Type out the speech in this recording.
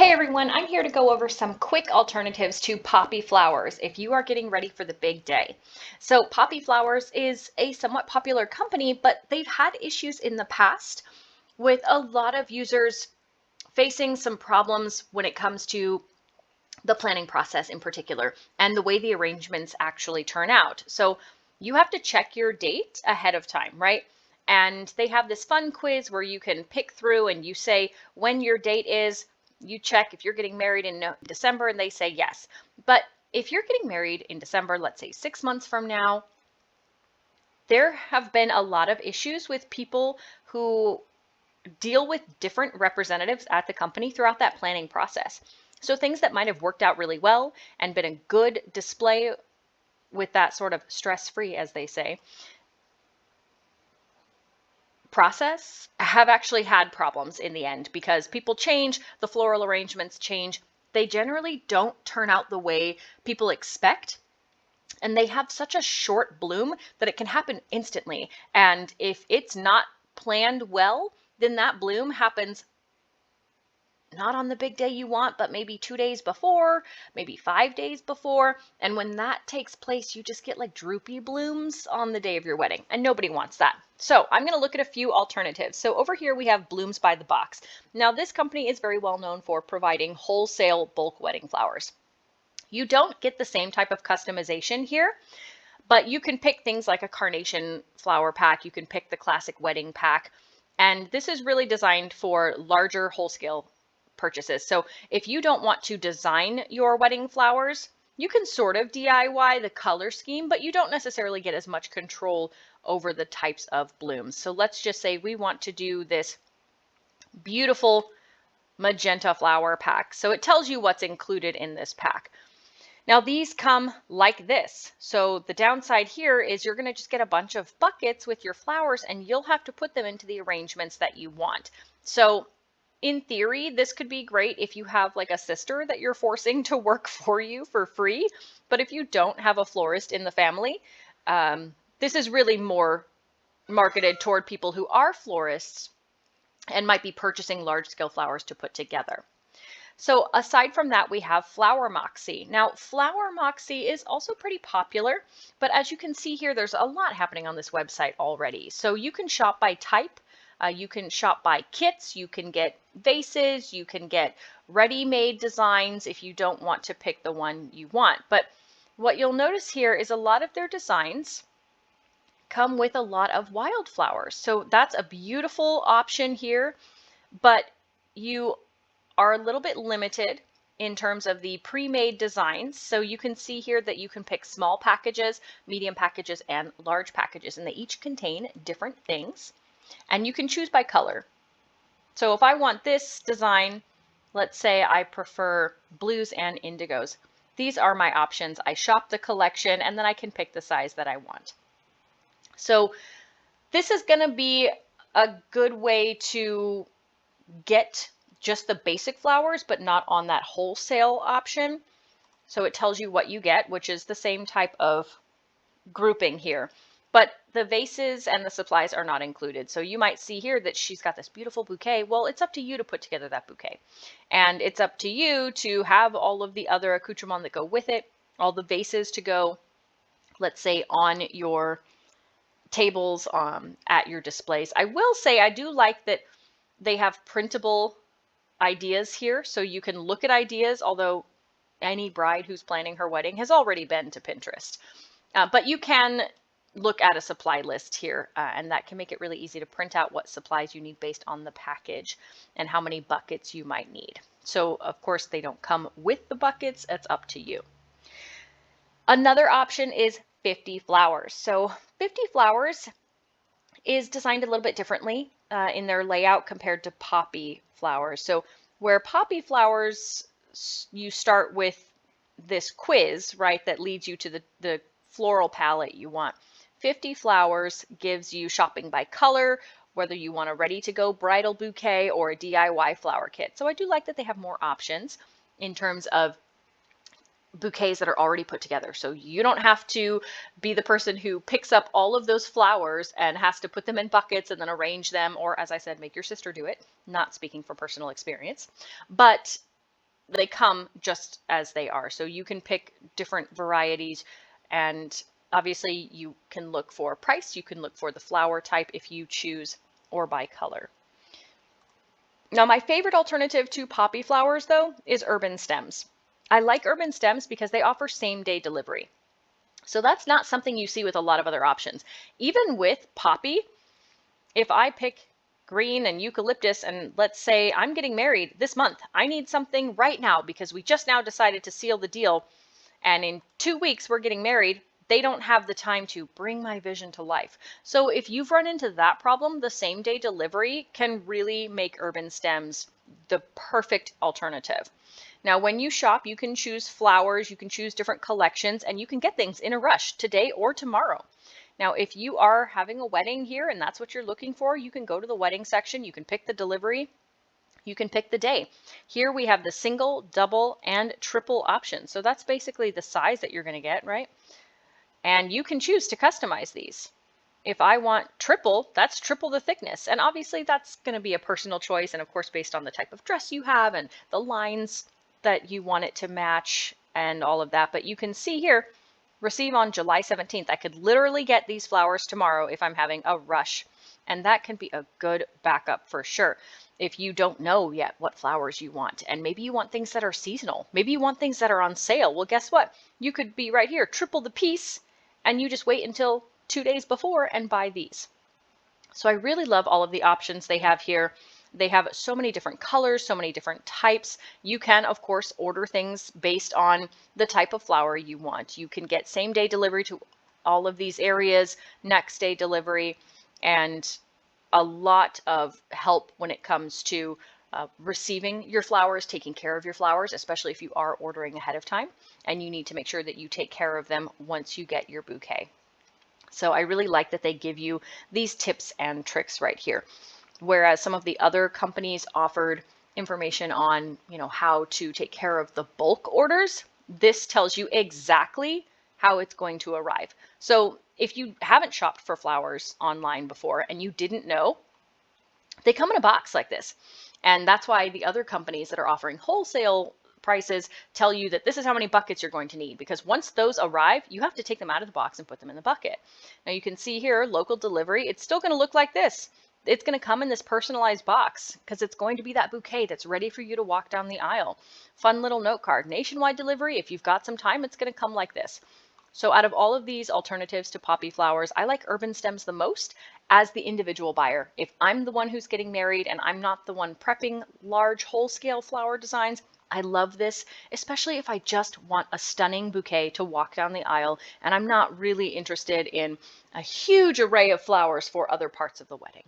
Hey everyone, I'm here to go over some quick alternatives to poppy flowers if you are getting ready for the big day. So Poppy Flowers is a somewhat popular company, but they've had issues in the past with a lot of users facing some problems when it comes to the planning process in particular and the way the arrangements actually turn out. So you have to check your date ahead of time, right? And they have this fun quiz where you can pick through and you say when your date is, you check if you're getting married in December and they say yes. But if you're getting married in December, let's say 6 months from now, there have been a lot of issues with people who deal with different representatives at the company throughout that planning process. So things that might have worked out really well and been a good display with that sort of stress-free, as they say, process have actually had problems in the end because people change, the floral arrangements change. They generally don't turn out the way people expect. And they have such a short bloom that it can happen instantly. And if it's not planned well, then that bloom happens not on the big day you want, but maybe 2 days before, maybe 5 days before. And when that takes place, you just get like droopy blooms on the day of your wedding, and nobody wants that. So I'm going to look at a few alternatives. So over here we have Blooms by the Box. Now this company is very well known for providing wholesale bulk wedding flowers. You don't get the same type of customization here, but you can pick things like a carnation flower pack. You can pick the classic wedding pack. And this is really designed for larger wholesale purchases. So if you don't want to design your wedding flowers, you can sort of DIY the color scheme, but you don't necessarily get as much control over the types of blooms. So let's just say we want to do this beautiful magenta flower pack. So it tells you what's included in this pack. Now these come like this. So the downside here is you're going to just get a bunch of buckets with your flowers and you'll have to put them into the arrangements that you want. So in theory, this could be great if you have like a sister that you're forcing to work for you for free. But if you don't have a florist in the family, this is really more marketed toward people who are florists and might be purchasing large scale flowers to put together. So aside from that, we have Flower Moxie. Now, Flower Moxie is also pretty popular, but as you can see here, there's a lot happening on this website already. So you can shop by type. You can shop by kits, you can get vases, you can get ready-made designs if you don't want to pick the one you want. But what you'll notice here is a lot of their designs come with a lot of wildflowers. So that's a beautiful option here, but you are a little bit limited in terms of the pre-made designs. So you can see here that you can pick small packages, medium packages, and large packages, and they each contain different things. And you can choose by color. So if I want this design, let's say I prefer blues and indigos. These are my options. I shop the collection and then I can pick the size that I want. So this is going to be a good way to get just the basic flowers, but not on that wholesale option. So it tells you what you get, which is the same type of grouping here. But the vases and the supplies are not included. So you might see here that she's got this beautiful bouquet. Well, it's up to you to put together that bouquet. And it's up to you to have all of the other accoutrements that go with it, all the vases to go, let's say, on your tables at your displays. I will say I do like that they have printable ideas here. So you can look at ideas, although any bride who's planning her wedding has already been to Pinterest. But you can look at a supply list here, and that can make it really easy to print out what supplies you need based on the package and how many buckets you might need. So of course they don't come with the buckets, it's up to you. Another option is 50 flowers. So 50 flowers is designed a little bit differently in their layout compared to poppy flowers. So where poppy flowers, you start with this quiz, right, that leads you to the floral palette you want. 50 flowers gives you shopping by color, whether you want a ready-to-go bridal bouquet or a DIY flower kit. So I do like that they have more options in terms of bouquets that are already put together. So you don't have to be the person who picks up all of those flowers and has to put them in buckets and then arrange them, or as I said, make your sister do it. Not speaking from personal experience, but they come just as they are. So you can pick different varieties, and obviously you can look for price, you can look for the flower type if you choose, or by color. Now, my favorite alternative to poppy flowers, though, is urban stems. I like urban stems because they offer same-day delivery. So that's not something you see with a lot of other options. Even with poppy, if I pick green and eucalyptus, and let's say I'm getting married this month, I need something right now because we just now decided to seal the deal, and in 2 weeks we're getting married, they don't have the time to bring my vision to life. So if you've run into that problem, the same day delivery can really make urban stems the perfect alternative. Now, when you shop, you can choose flowers, you can choose different collections, and you can get things in a rush today or tomorrow. Now, if you are having a wedding here and that's what you're looking for, you can go to the wedding section, you can pick the delivery, you can pick the day. Here we have the single, double, and triple option. So that's basically the size that you're going to get, right? And you can choose to customize these. If I want triple, that's triple the thickness. And obviously that's going to be a personal choice, and of course based on the type of dress you have and the lines that you want it to match and all of that. But you can see here, receive on July 17th. I could literally get these flowers tomorrow if I'm having a rush. And that can be a good backup for sure. If you don't know yet what flowers you want, and maybe you want things that are seasonal, maybe you want things that are on sale. Well, guess what? You could be right here, triple the piece, and you just wait until 2 days before and buy these. So I really love all of the options they have here. They have so many different colors, so many different types. You can, of course, order things based on the type of flower you want. You can get same day delivery to all of these areas, next day delivery, and a lot of help when it comes to receiving your flowers, taking care of your flowers, especially if you are ordering ahead of time and you need to make sure that you take care of them once you get your bouquet. So I really like that they give you these tips and tricks right here. Whereas some of the other companies offered information on, how to take care of the bulk orders, this tells you exactly how it's going to arrive. So if you haven't shopped for flowers online before and you didn't know, they come in a box like this. And that's why the other companies that are offering wholesale prices tell you that this is how many buckets you're going to need, because once those arrive, you have to take them out of the box and put them in the bucket. Now you can see here, local delivery, it's still going to look like this. It's going to come in this personalized box because it's going to be that bouquet that's ready for you to walk down the aisle. Fun little note card. Nationwide delivery, if you've got some time, it's going to come like this. So out of all of these alternatives to poppy flowers, I like urban stems the most as the individual buyer. If I'm the one who's getting married and I'm not the one prepping large whole-scale flower designs, I love this, especially if I just want a stunning bouquet to walk down the aisle and I'm not really interested in a huge array of flowers for other parts of the wedding.